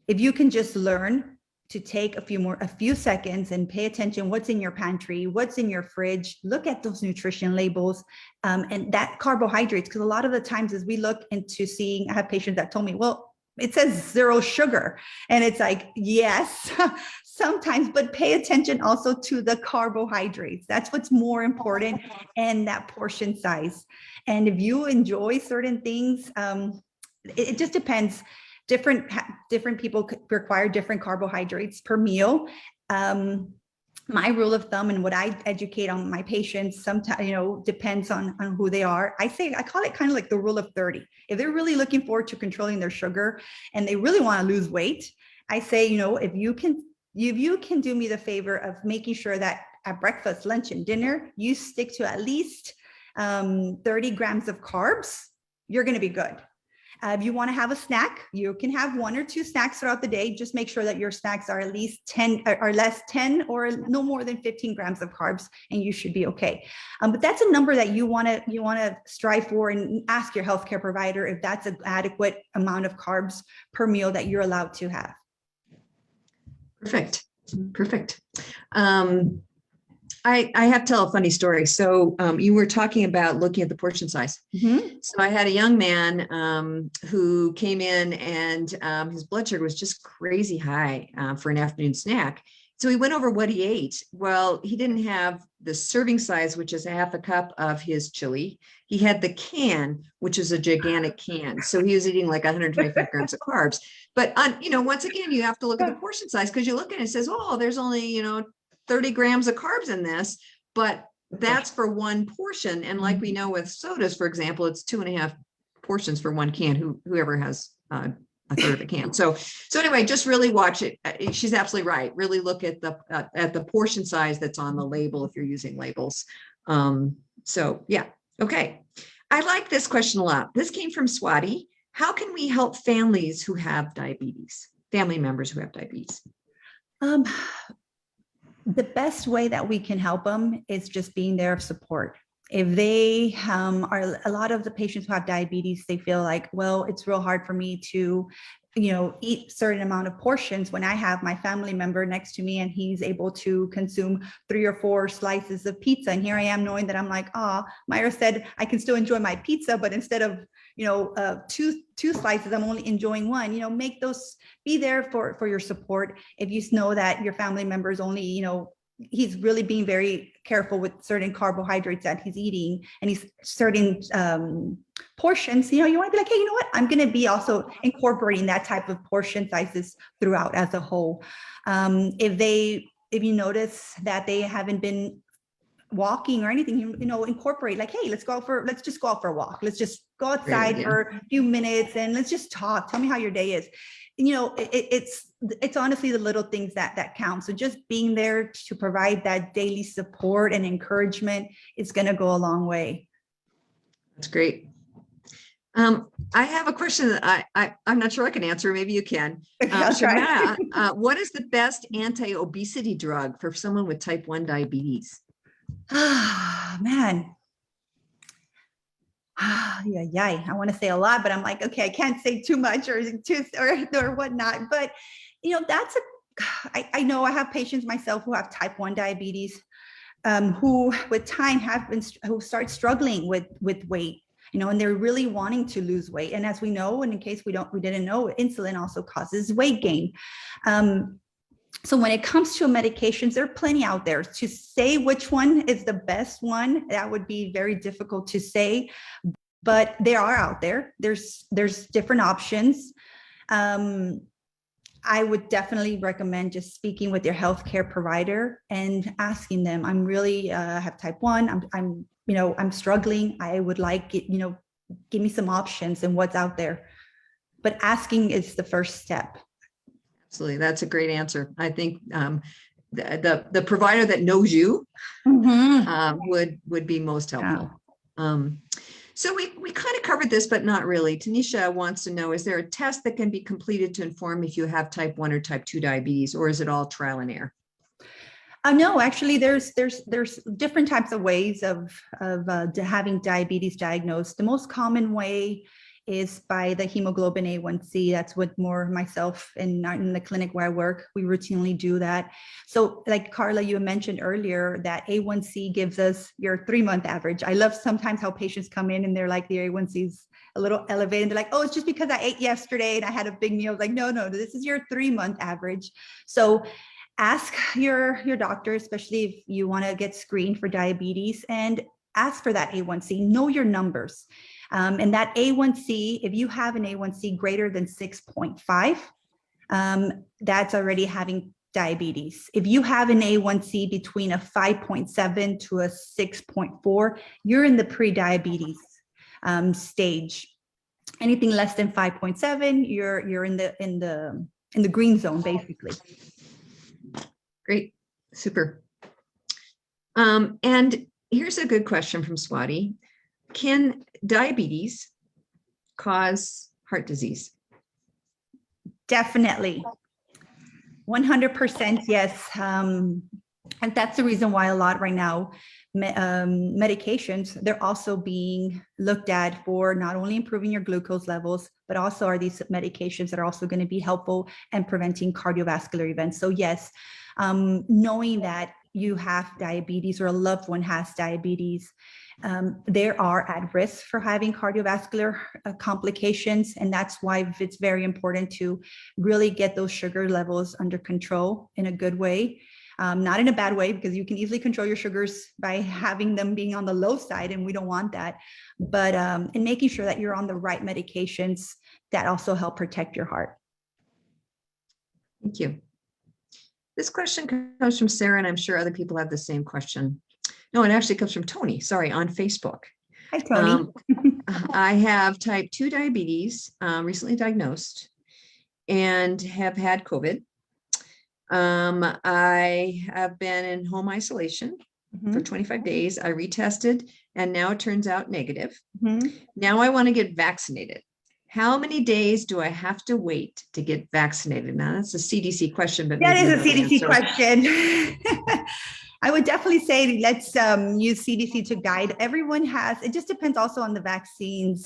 if you can just learn to take a few seconds and pay attention, what's in your pantry, what's in your fridge, look at those nutrition labels, and that carbohydrates, because a lot of the times as we look into seeing, I have patients that told me, well, it says 0 sugar. And it's like, yes, sometimes, but pay attention also to the carbohydrates. That's what's more important, and that portion size. And if you enjoy certain things, it just depends. Different people require different carbohydrates per meal. My rule of thumb and what I educate on my patients sometimes, depends on who they are. I call it kind of like the rule of 30. If they're really looking forward to controlling their sugar and they really want to lose weight, I say, if you can do me the favor of making sure that at breakfast, lunch, and dinner, you stick to at least 30 grams of carbs, you're going to be good. If you want to have a snack, you can have 1 or 2 snacks throughout the day. Just make sure that your snacks are at least 10 or no more than 15 grams of carbs, and you should be okay. But that's a number that you want to strive for, and ask your healthcare provider if that's an adequate amount of carbs per meal that you're allowed to have. Perfect. I have to tell a funny story. So you were talking about looking at the portion size. Mm-hmm. So I had a young man who came in, and his blood sugar was just crazy high for an afternoon snack. So he went over what he ate. Well, he didn't have the serving size, which is 1/2 cup of his chili. He had the can, which is a gigantic can. So he was eating like 125 grams of carbs. But once again, you have to look at the portion size, because you look at it and says, oh, there's only 30 grams of carbs in this, but that's for one portion. And like we know with sodas, for example, it's 2.5 portions for one can, whoever has a third of a can. So anyway, just really watch it. She's absolutely right. Really look at the portion size that's on the label if you're using labels. So yeah. Okay. I like this question a lot. This came from Swati. How can we help families who have diabetes? Family members who have diabetes? The best way that we can help them is just being there of support. If they are, a lot of the patients who have diabetes, they feel like, well, it's real hard for me to, eat certain amount of portions when I have my family member next to me and he's able to consume 3 or 4 slices of pizza. And here I am knowing that I'm like, Mayra said I can still enjoy my pizza, but instead of, two slices, I'm only enjoying 1. Make those, be there for your support. If you know that your family member is only, he's really being very careful with certain carbohydrates that he's eating, and he's certain portions, you want to be like, hey, you know what? I'm going to be also incorporating that type of portion sizes throughout as a whole. If you notice that they haven't been walking or anything, incorporate, like, hey, let's just go out for a walk. Let's just go outside for a few minutes and let's just talk. Tell me how your day is. It's honestly the little things that count. So just being there to provide that daily support and encouragement is going to go a long way. That's great. I have a question that I'm not sure I can answer. Maybe you can. What is the best anti-obesity drug for someone with type 1 diabetes? Man. Yeah. I want to say a lot, but I'm like, okay, I can't say too much or whatnot. But I know I have patients myself who have type 1 diabetes, who with time who start struggling with weight, and they're really wanting to lose weight. And as we know, and in case we didn't know, insulin also causes weight gain. So when it comes to medications, there are plenty out there. To say which one is the best one, that would be very difficult to say, but they are out there. There's different options. I would definitely recommend just speaking with your healthcare provider and asking them, I'm really have type 1. I'm struggling. I would like it, give me some options and what's out there. But asking is the first step. Absolutely. That's a great answer. I think the provider that knows you would be most helpful. Yeah. So we kind of covered this, but not really. Tanisha wants to know, is there a test that can be completed to inform if you have type 1 or type 2 diabetes, or is it all trial and error? No, actually, there's different types of ways of having diabetes diagnosed. The most common way is by the hemoglobin A1C. That's what more myself and in the clinic where I work, we routinely do that. So like Carla, you mentioned earlier that A1C gives us your 3-month average. I love sometimes how patients come in and they're like, the A1C is a little elevated. And they're like, oh, it's just because I ate yesterday and I had a big meal. Like, no, this is your 3-month average. So ask your doctor, especially if you want to get screened for diabetes, and ask for that A1C. Know your numbers. And that A1C, if you have an A1C greater than 6.5, that's already having diabetes. If you have an A1C between a 5.7 to a 6.4, you're in the pre-diabetes stage. Anything less than 5.7, you're in the green zone, basically. Great, super. And here's a good question from Swati. Can diabetes cause heart disease? Definitely. 100% yes. And that's the reason why a lot right now, medications, they're also being looked at for not only improving your glucose levels, but also are these medications that are also going to be helpful and preventing cardiovascular events. So yes, knowing that you have diabetes or a loved one has diabetes, they are at risk for having cardiovascular complications. And that's why it's very important to really get those sugar levels under control in a good way. Not in a bad way, because you can easily control your sugars by having them being on the low side, and we don't want that. But in making sure that you're on the right medications that also help protect your heart. Thank you. This question comes from Sarah, and I'm sure other people have the same question. No, it actually comes from Tony, sorry, on Facebook. Hi, Tony. I have type 2 diabetes, recently diagnosed, and have had COVID. I have been in home isolation for 25 days. I retested, and now it turns out negative. Now I want to get vaccinated. How many days do I have to wait to get vaccinated? Now that's a CDC question, but that is a CDC question. I would definitely say let's use CDC to guide. Everyone has, it just depends also on the vaccines.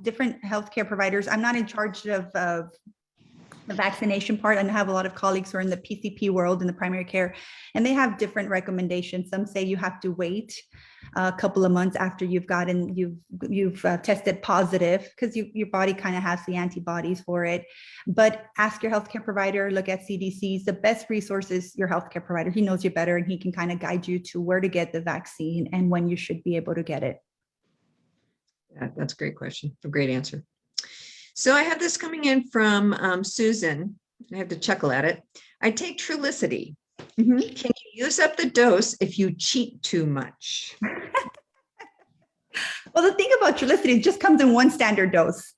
Different healthcare providers. I'm not in charge of the vaccination part. I have a lot of colleagues who are in the PCP world in the primary care, and they have different recommendations. Some say you have to wait a couple of months after you've tested positive, because your body kind of has the antibodies for it. But ask your healthcare provider, look at CDC's. The best resource is your healthcare provider. He knows you better, and he can kind of guide you to where to get the vaccine and when you should be able to get it. Yeah, that's a great question, a great answer. So I have this coming in from Susan. I have to chuckle at it. I take Trulicity. Can you use up the dose if you cheat too much? Well, the thing about Trulicity, it just comes in one standard dose.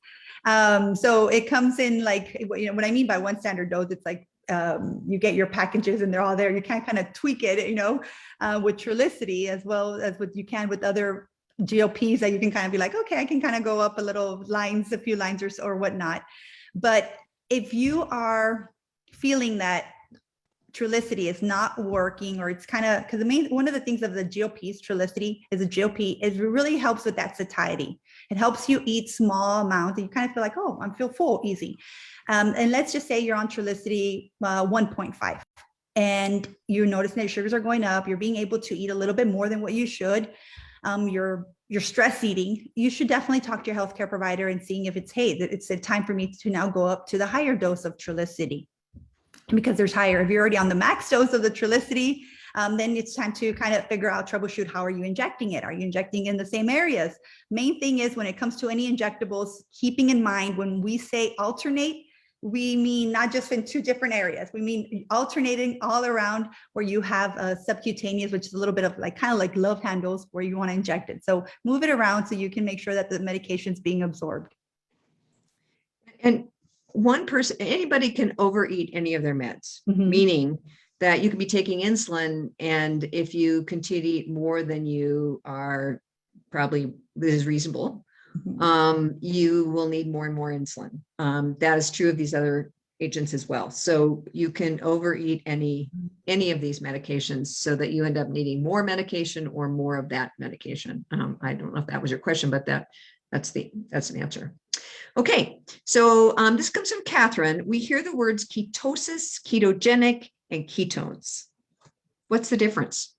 So it comes in like, you know, what I mean by one standard dose, it's like you get your packages and they're all there. You can't kind of tweak it, you know, with Trulicity, as well as what you can with other GLPs that you can kind of be like, okay, I can kind of go up a few lines or whatnot. But if you are feeling that Trulicity is not working, or it's kind of, because one of the things of the GLPs, Trulicity is a GLP, is it really helps with that satiety. It helps you eat small amounts and you kind of feel like, oh, I feel full easy. And let's just say you're on Trulicity 1.5 and you're noticing that your sugars are going up, you're being able to eat a little bit more than what you should. You're stress eating, you should definitely talk to your healthcare provider and seeing if it's a time for me to now go up to the higher dose of Trulicity, because there's higher. If you're already on the max dose of the Trulicity, then it's time to kind of figure out, troubleshoot, how are you injecting it? Are you injecting in the same areas? Main thing is, when it comes to any injectables, keeping in mind when we say alternate, we mean not just in two different areas. We mean alternating all around, where you have a subcutaneous, which is a little bit of like kind of like love handles where you want to inject it. So move it around so you can make sure that the medication is being absorbed. And one person, anybody can overeat any of their meds, meaning that you could be taking insulin, and if you continue to eat more than you are probably is reasonable, you will need more and more insulin. That is true of these other agents as well. So you can overeat any of these medications so that you end up needing more medication or more of that medication. I don't know if that was your question, but that's an answer. Okay, so this comes from Catherine. We hear the words ketosis, ketogenic, and ketones. What's the difference?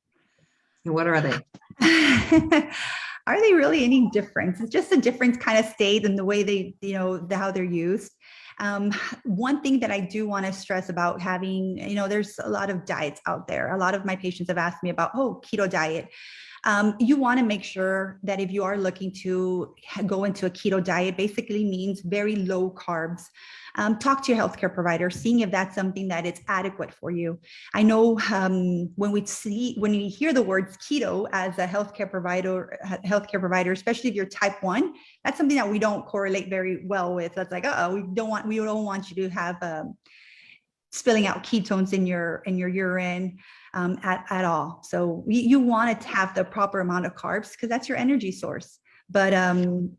And what are they? Are they really any difference? It's just a difference kind of stays in the way they, how they're used. One thing that I do want to stress about having, there's a lot of diets out there. A lot of my patients have asked me about, keto diet. You want to make sure that if you are looking to go into a keto diet, basically means very low carbs. Talk to your healthcare provider, seeing if that's something that is adequate for you. I know when we hear the words keto as a healthcare provider, especially if you're type 1, that's something that we don't correlate very well with. That's like, we don't want you to have spilling out ketones in your urine at all. So you want to have the proper amount of carbs because that's your energy source. But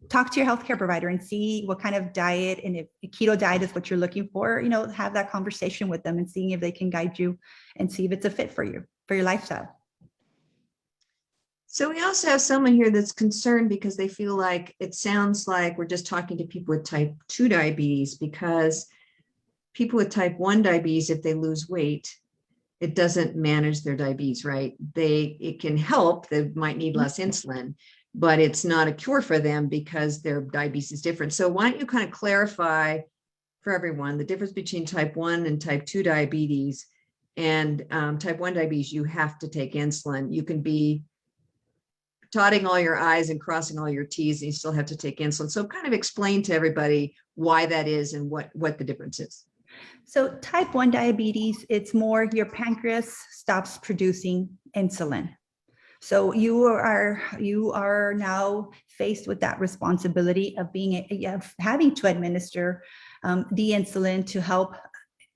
talk to your healthcare provider and see what kind of diet, and if a keto diet is what you're looking for, have that conversation with them and seeing if they can guide you and see if it's a fit for you, for your lifestyle. So we also have someone here that's concerned because they feel like it sounds like we're just talking to people with type 2 diabetes, because people with type 1 diabetes, if they lose weight, it doesn't manage their diabetes, right? It can help, they might need less insulin, but it's not a cure for them because their diabetes is different. So why don't you kind of clarify for everyone the difference between type 1 and type 2 diabetes. And type 1 diabetes, you have to take insulin. You can be dotting all your I's and crossing all your T's, and you still have to take insulin. So kind of explain to everybody why that is and what the difference is. So type 1 diabetes, it's more your pancreas stops producing insulin. So you are now faced with that responsibility of having to administer the insulin to help,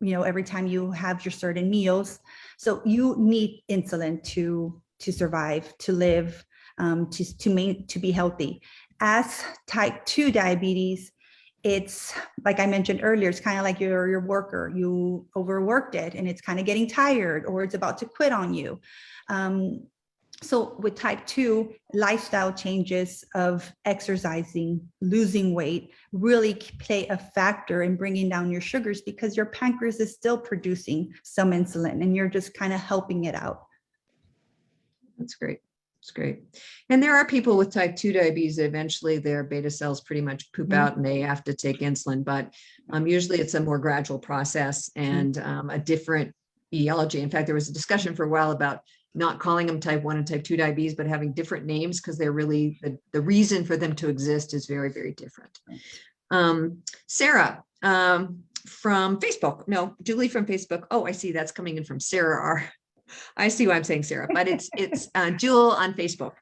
every time you have your certain meals. So you need insulin to survive, to live, to be healthy. As type 2 diabetes, it's like I mentioned earlier, it's kind of like your worker, you overworked it and it's kind of getting tired or it's about to quit on you. So with type 2, lifestyle changes of exercising, losing weight really play a factor in bringing down your sugars because your pancreas is still producing some insulin and you're just kind of helping it out. That's great. That's great. And there are people with type 2 diabetes that eventually their beta cells pretty much poop out and they have to take insulin, but usually it's a more gradual process and a different etiology. In fact, there was a discussion for a while about not calling them type 1 and type 2 diabetes, but having different names because they're really, the reason for them to exist is very, very different. Sarah from Facebook. No, Julie from Facebook. Oh, I see that's coming in from Sarah. I see why I'm saying Sarah, but it's Jewel on Facebook.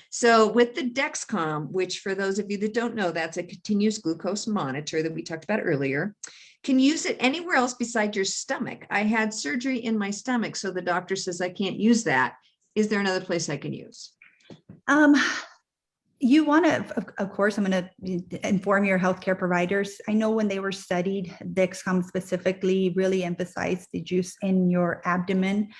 So with the Dexcom, which for those of you that don't know, that's a continuous glucose monitor that we talked about earlier. Can you use it anywhere else besides your stomach? I had surgery in my stomach, so the doctor says I can't use that. Is there another place I can use? You want to, of course, I'm going to inform your healthcare providers. I know when they were studied, Dexcom specifically really emphasized the juice in your abdomen.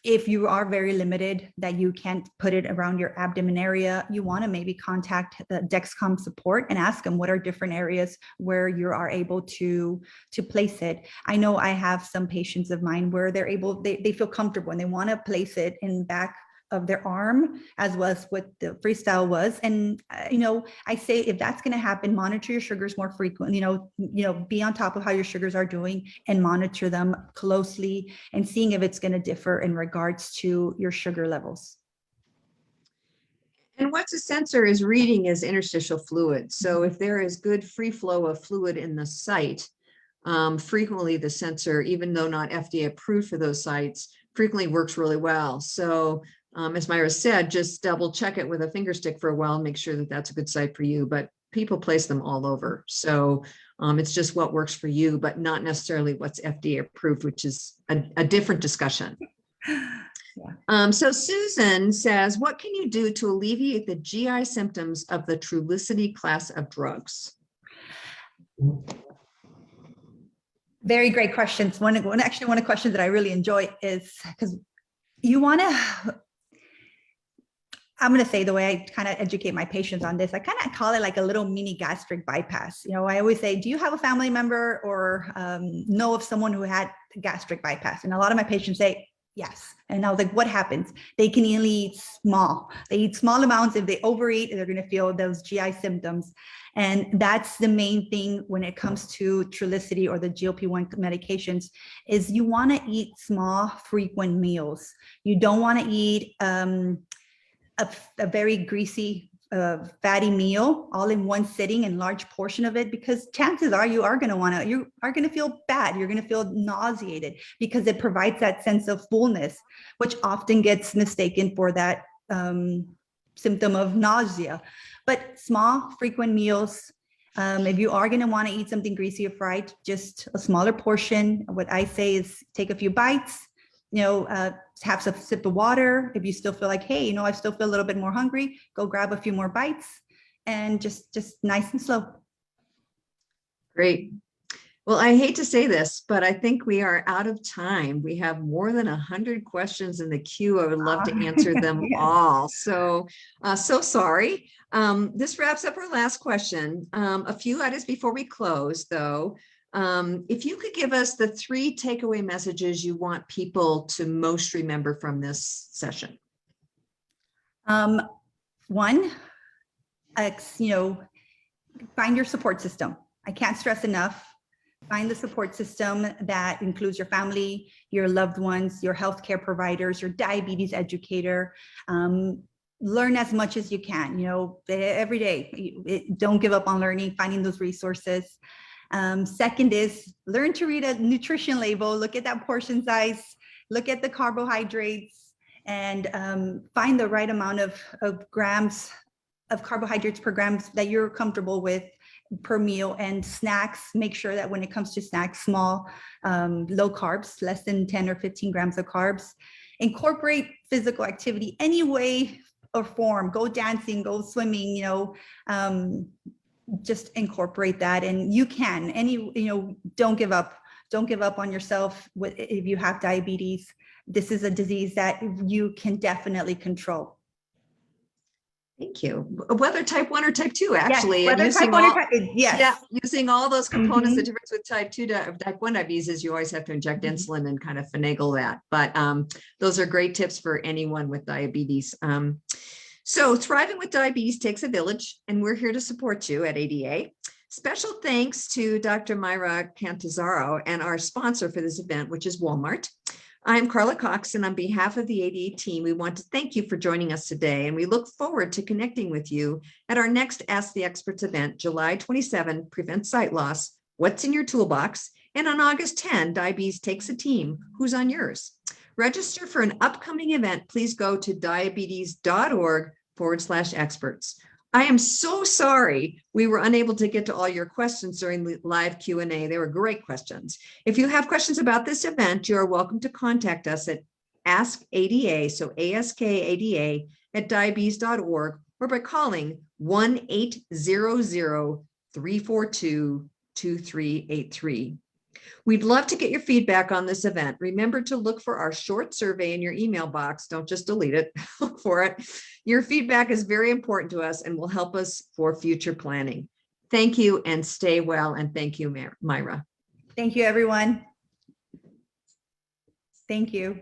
If you are very limited that you can't put it around your abdomen area, you want to maybe contact the Dexcom support and ask them what are different areas where you are able to place it. I know I have some patients of mine where they feel comfortable and they want to place it in back of their arm, as well as what the freestyle was. And, I say, if that's going to happen, monitor your sugars more frequently, be on top of how your sugars are doing and monitor them closely and seeing if it's going to differ in regards to your sugar levels. And what's a sensor is reading is interstitial fluid. So if there is good free flow of fluid in the site, frequently the sensor, even though not FDA approved for those sites, frequently works really well. So as Mayra said, just double check it with a finger stick for a while and make sure that that's a good site for you. But people place them all over. So it's just what works for you, but not necessarily what's FDA approved, which is a different discussion. Yeah. So Susan says, what can you do to alleviate the GI symptoms of the Trulicity class of drugs? Very great questions. One of the questions that I really enjoy is because you want to, I'm going to say the way I kind of educate my patients on this, I kind of call it like a little mini gastric bypass. You know, I always say, do you have a family member or know of someone who had gastric bypass? And a lot of my patients say, yes. And I was like, what happens? They can only eat small. They eat small amounts. If they overeat, they're going to feel those GI symptoms. And that's the main thing when it comes to Trulicity or the GLP-1 medications is you want to eat small, frequent meals. You don't want to eat a very greasy, fatty meal all in one sitting and large portion of it, because chances are you are going to feel bad. You're going to feel nauseated because it provides that sense of fullness, which often gets mistaken for that symptom of nausea. But small, frequent meals, if you are going to want to eat something greasy or fried, just a smaller portion. What I say is take a few bites, have a sip of water. If you still feel like, hey, I still feel a little bit more hungry, go grab a few more bites and just nice and slow. Great. Well, I hate to say this, but I think we are out of time. We have more than 100 questions in the queue. I would love to answer them Yes. all. So sorry. This wraps up our last question. A few items before we close, though. If you could give us the 3 takeaway messages you want people to most remember from this session. One, find your support system. I can't stress enough. Find the support system that includes your family, your loved ones, your healthcare providers, your diabetes educator. Learn as much as you can, every day. Don't give up on learning, finding those resources. Second is learn to read a nutrition label, look at that portion size, look at the carbohydrates, and find the right amount of grams of carbohydrates per gram that you're comfortable with per meal. And snacks, make sure that when it comes to snacks, small, low carbs, less than 10 or 15 grams of carbs. Incorporate physical activity any way or form. Go dancing, go swimming, just incorporate that. And you can, don't give up. Don't give up on yourself if you have diabetes. This is a disease that you can definitely control. Thank you. Whether type 1 or type 2, actually. Yes, whether type 1 or type, yes. Yeah, using all those components. The difference with type 1 diabetes is you always have to inject insulin and kind of finagle that. But those are great tips for anyone with diabetes. So thriving with diabetes takes a village, and we're here to support you at ADA. Special thanks to Dr. Mayra Cantazaro and our sponsor for this event, which is Walmart. I'm Carla Cox, and on behalf of the ADA team, we want to thank you for joining us today, and we look forward to connecting with you at our next Ask the Experts event, July 27, Prevent Sight Loss, What's in Your Toolbox, and on August 10, Diabetes Takes a Team, Who's on Yours? Register for an upcoming event. Please go to diabetes.org/experts. I am so sorry we were unable to get to all your questions during the live Q&A. They were great questions. If you have questions about this event, you are welcome to contact us at AskADA, so AskADA at diabetes.org, or by calling 1-800-342-2383. We'd love to get your feedback on this event. Remember to look for our short survey in your email box. Don't just delete it, look for it. Your feedback is very important to us and will help us for future planning. Thank you and stay well. And thank you, Mayra. Thank you, everyone. Thank you.